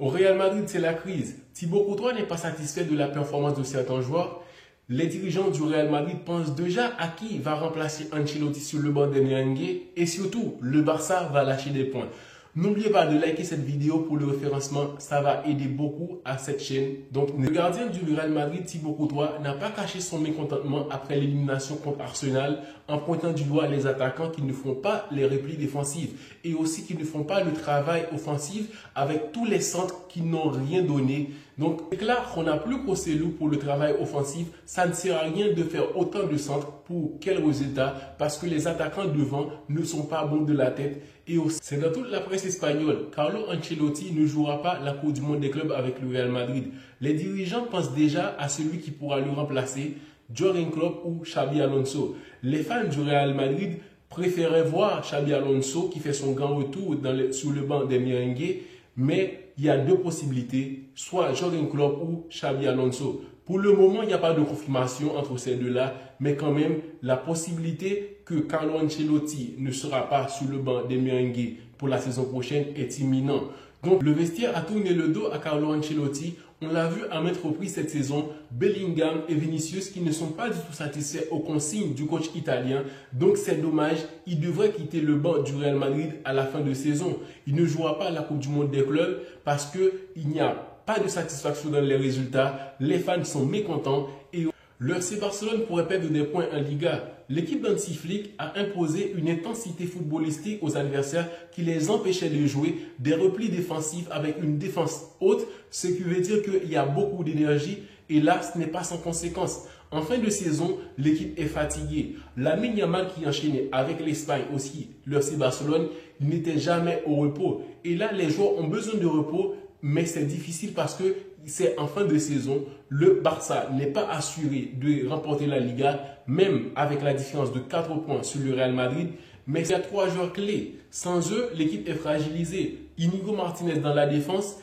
Au Real Madrid, c'est la crise. Thibaut Courtois n'est pas satisfait de la performance de certains joueurs. Les dirigeants du Real Madrid pensent déjà à qui va remplacer Ancelotti sur le banc des merengues et surtout, le Barça va lâcher des points. N'oubliez pas de liker cette vidéo pour le référencement, ça va aider beaucoup à cette chaîne. Donc, le gardien du Real Madrid, Thibaut Courtois, n'a pas caché son mécontentement après l'élimination contre Arsenal en pointant du doigt les attaquants qui ne font pas les replis défensifs et aussi qui ne font pas le travail offensif avec tous les centres qui n'ont rien donné. Donc, c'est clair qu'on n'a plus Cosselu pour le travail offensif. Ça ne sert à rien de faire autant de centres pour quel résultat? Parce que les attaquants devant ne sont pas bons de la tête. Et aussi, c'est dans toute la presse espagnole. Carlo Ancelotti ne jouera pas la Coupe du Monde des clubs avec le Real Madrid. Les dirigeants pensent déjà à celui qui pourra le remplacer, Jürgen Klopp ou Xabi Alonso. Les fans du Real Madrid préféraient voir Xabi Alonso qui fait son grand retour sur le banc des merengues, mais il y a deux possibilités, soit Jürgen Klopp ou Xabi Alonso. Pour le moment, il n'y a pas de confirmation entre ces deux-là, mais quand même, la possibilité que Carlo Ancelotti ne sera pas sur le banc des merengues pour la saison prochaine est imminente. Donc, le vestiaire a tourné le dos à Carlo Ancelotti. On l'a vu à maintes reprises cette saison, Bellingham et Vinicius qui ne sont pas du tout satisfaits aux consignes du coach italien. Donc, c'est dommage, il devrait quitter le banc du Real Madrid à la fin de saison. Il ne jouera pas la Coupe du Monde des clubs parce qu'il n'y a pas de satisfaction dans les résultats. Les fans sont mécontents et le FC Barcelone pourrait perdre des points en Liga. L'équipe d'Hansi Flick a imposé une intensité footballistique aux adversaires qui les empêchait de jouer des replis défensifs avec une défense haute, ce qui veut dire qu'il y a beaucoup d'énergie et là, ce n'est pas sans conséquence. En fin de saison, l'équipe est fatiguée. Lamine Yamal qui enchaînait avec l'Espagne aussi, le FC Barcelone, il n'était jamais au repos. Et là, les joueurs ont besoin de repos, mais c'est difficile parce que c'est en fin de saison, le Barça n'est pas assuré de remporter la Liga, même avec la différence de 4 points sur le Real Madrid. Mais il y a 3 joueurs clés. Sans eux, l'équipe est fragilisée. Inigo Martinez dans la défense,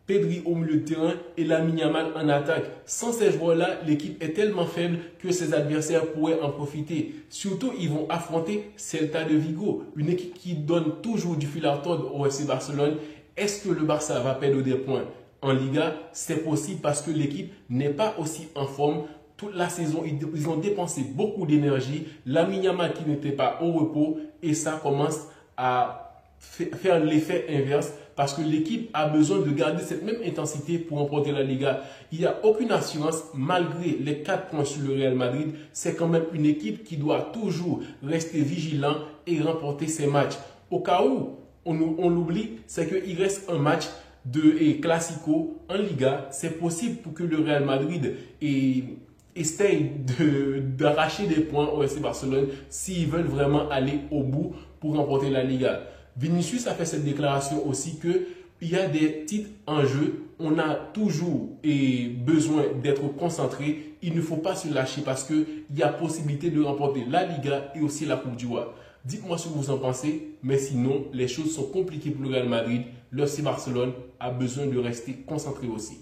Pedri au milieu de terrain et Lamine Yamal en attaque. Sans ces joueurs-là, l'équipe est tellement faible que ses adversaires pourraient en profiter. Surtout, ils vont affronter Celta de Vigo, une équipe qui donne toujours du fil à retordre au FC Barcelone. Est-ce que le Barça va perdre des points en Liga? C'est possible parce que l'équipe n'est pas aussi en forme. Toute la saison, ils ont dépensé beaucoup d'énergie. Lamine Yamal qui n'était pas au repos et ça commence à faire l'effet inverse parce que l'équipe a besoin de garder cette même intensité pour remporter la Liga. Il n'y a aucune assurance malgré les 4 points sur le Real Madrid. C'est quand même une équipe qui doit toujours rester vigilant et remporter ses matchs. Au cas où on l'oublie, c'est qu'il reste un match de Classico en Liga. C'est possible pour que le Real Madrid essaye d'arracher des points au FC Barcelone s'ils veulent vraiment aller au bout pour remporter la Liga. Vinicius a fait cette déclaration aussi qu'il y a des titres en jeu. On a toujours besoin d'être concentré. Il ne faut pas se lâcher parce qu'il y a possibilité de remporter la Liga et aussi la Coupe du Roi. Dites-moi ce que vous en pensez, mais sinon, les choses sont compliquées pour le Real Madrid. Le FC Barcelone a besoin de rester concentré aussi.